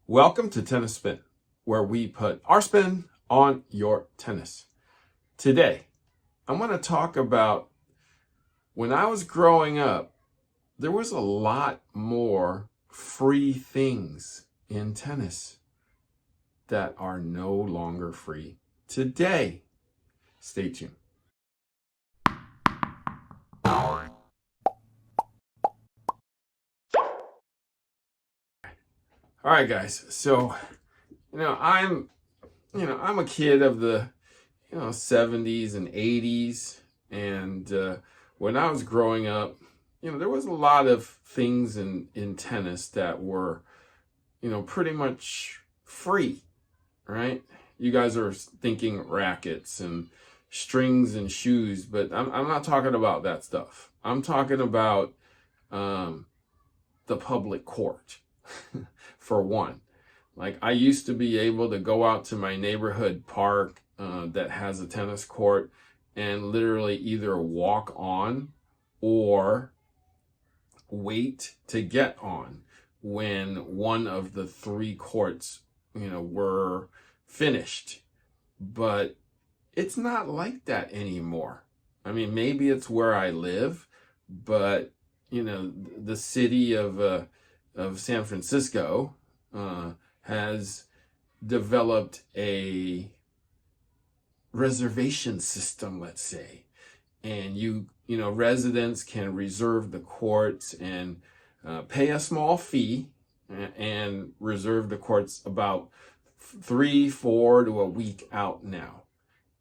Welcome to Tennis Spin, where we put our spin on your tennis. Today, I want to talk about when I was growing up, there was a lot more free things in tennis that are no longer free today. Stay tuned. All right, guys. So, I'm a kid of the, 70s and 80s. And when I was growing up, there was a lot of things in tennis that were, pretty much free, right? You guys are thinking rackets and strings and shoes, but I'm not talking about that stuff. I'm talking about the public court. For one, like I used to be able to go out to my neighborhood park that has a tennis court and literally either walk on or wait to get on when one of the three courts, were finished. But it's not like that anymore. I mean, maybe it's where I live, but the city of San Francisco has developed a reservation system, let's say, and residents can reserve the courts and pay a small fee and reserve the courts about 3-4 to a week out now.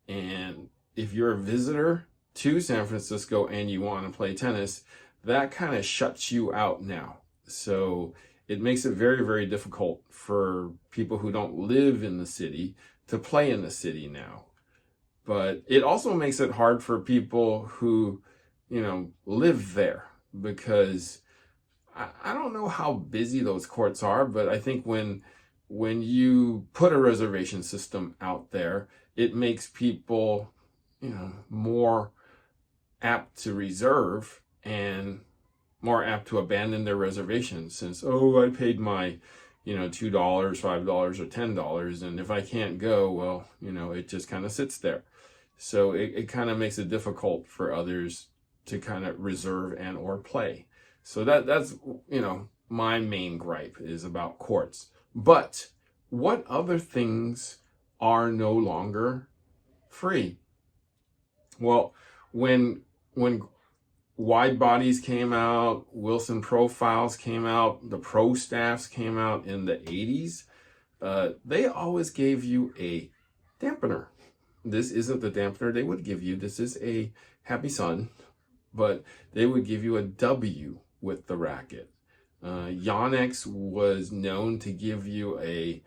And if you're a visitor to San Francisco and you want to play tennis, that kind of shuts you out now. So it makes it very, very difficult for people who don't live in the city to play in the city now. But it also makes it hard for people who, live there, because I don't know how busy those courts are, but I think when you put a reservation system out there, it makes people, more apt to reserve and more apt to abandon their reservations, since, I paid my, $2, $5, or $10, and if I can't go, well, it just kind of sits there. So it kind of makes it difficult for others to kind of reserve and or play. So that's my main gripe is about courts. But what other things are no longer free? Well, when wide bodies came out, Wilson profiles came out, the pro staffs came out in the 80s, they always gave you a dampener. This isn't the dampener they would give you. This is a Happy Sun, but they would give you a W with the racket. Yonex was known to give you a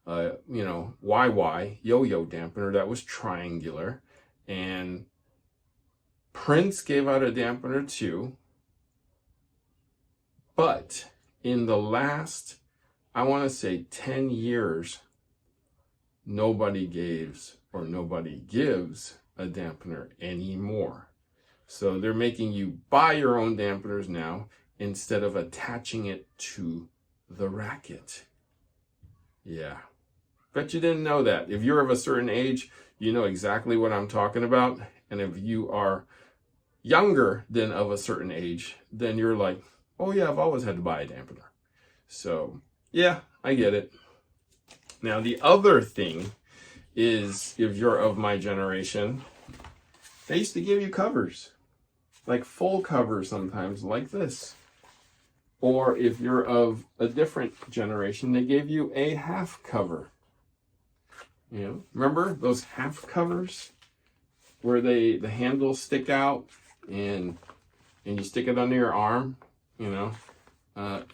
YY, yo-yo dampener that was triangular, and Prince gave out a dampener too, but in the last, I want to say 10 years, nobody gives a dampener anymore. So they're making you buy your own dampeners now instead of attaching it to the racket. Yeah, bet you didn't know that. If you're of a certain age, you know exactly what I'm talking about. And if you are younger than of a certain age, then you're like, oh yeah, I've always had to buy a dampener. So yeah, I get it. Now the other thing is, if you're of my generation, they used to give you covers, like full covers sometimes, like this. Or if you're of a different generation, they gave you a half cover. Remember those half covers where the handles stick out and you stick it under your arm?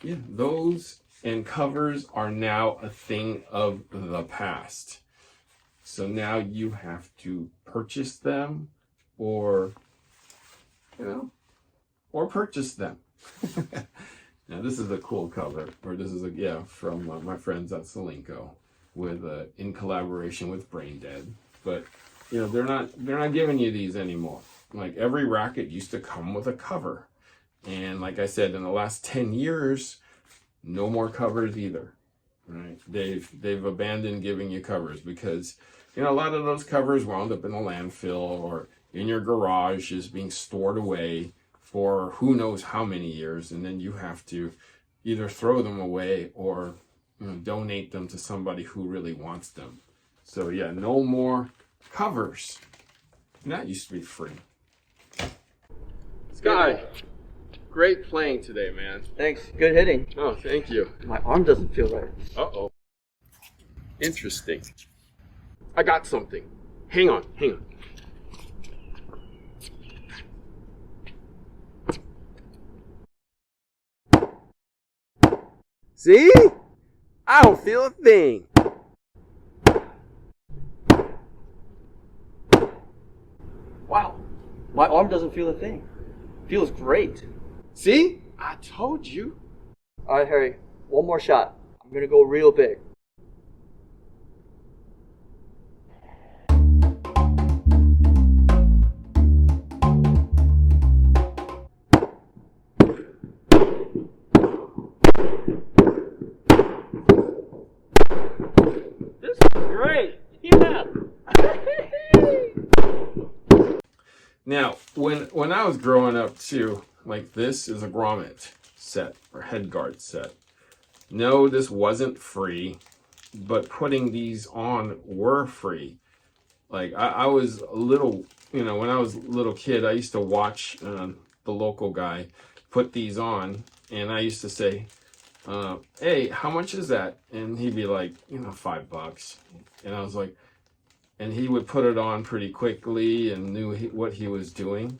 Those and covers are now a thing of the past. So now you have to purchase them or purchase them. Now this is a cool cover, or this is from my friends at Selenco with in collaboration with Brain Dead. But they're not giving you these anymore. Like every racket used to come with a cover, and like I said, in the last 10 years, no more covers either. right? They've abandoned giving you covers because, you know, a lot of those covers wound up in a landfill or in your garage is being stored away for who knows how many years, and then you have to either throw them away or, you know, donate them to somebody who really wants them. So yeah, no more covers. And that used to be free. Sky, great playing today, man. Thanks. Good hitting. Oh, thank you. My arm doesn't feel right. Uh-oh. Interesting. I got something. Hang on, hang on. See? I don't feel a thing. Wow. My arm doesn't feel a thing. Feels great. See? I told you. All right, Harry. One more shot. I'm going to go real big. This is great. Yeah. Now, when I was growing up too, like this is a grommet set or head guard set. No, this wasn't free, but putting these on were free. Like I was a little, you know, when I was a little kid, I used to watch the local guy put these on, and I used to say, hey, how much is that? And he'd be like, you know, $5. And I was like, and he would put it on pretty quickly and knew what he was doing.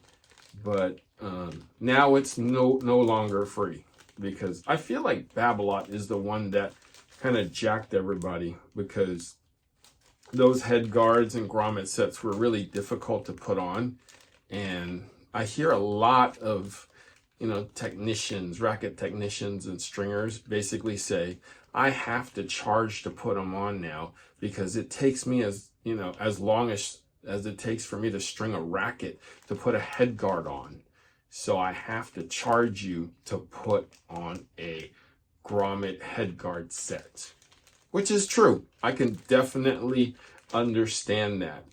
But now it's no longer free, because I feel like Babolat is the one that kind of jacked everybody, because those head guards and grommet sets were really difficult to put on. And I hear a lot of, you know, technicians, racket technicians and stringers basically say, I have to charge to put them on now because it takes me as long as it takes for me to string a racket to put a head guard on. So I have to charge you to put on a grommet head guard set, which is true. I can definitely understand that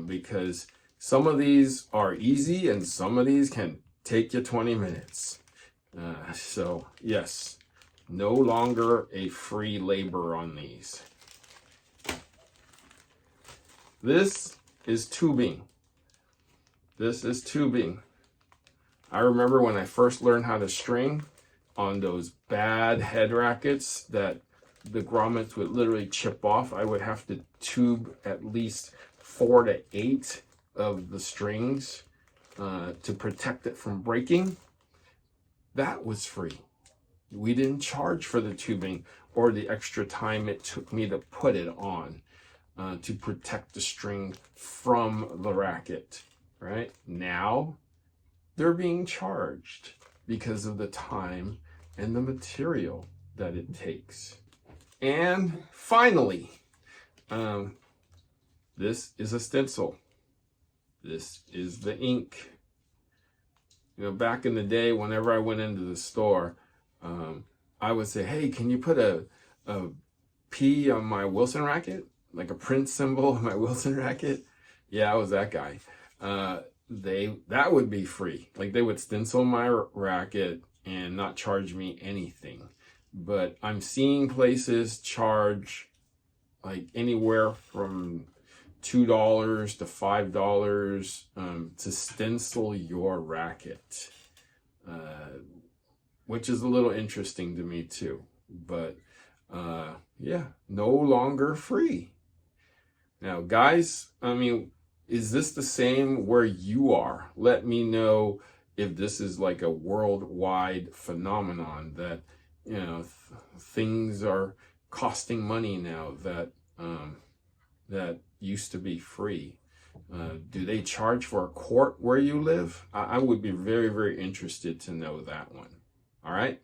because some of these are easy and some of these can take you 20 minutes. So yes, no longer a free labor on these. This is tubing. This is tubing. I remember when I first learned how to string on those bad head rackets that the grommets would literally chip off. I would have to tube at least 4 to 8 of the strings to protect it from breaking. That was free. We didn't charge for the tubing or the extra time it took me to put it on to protect the string from the racket, right? Now, they're being charged because of the time and the material that it takes. And finally, this is a stencil. This is the ink. You know, back in the day, whenever I went into the store, I would say, hey, can you put a P on my Wilson racket? Like a print symbol on my Wilson racket? Yeah, I was that guy. That would be free. Like they would stencil my racket and not charge me anything. But I'm seeing places charge like anywhere from $2 to $5 to stencil your racket, which is a little interesting to me too. But yeah, no longer free. Now, guys, I mean, is this the same where you are? Let me know if this is like a worldwide phenomenon that, you know, things are costing money now that that used to be free. Do they charge for a quart where you live? I would be very, very interested to know that one. All right,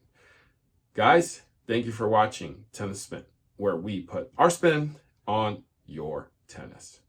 guys, thank you for watching Tennis Spin, where we put our spin on your tennis.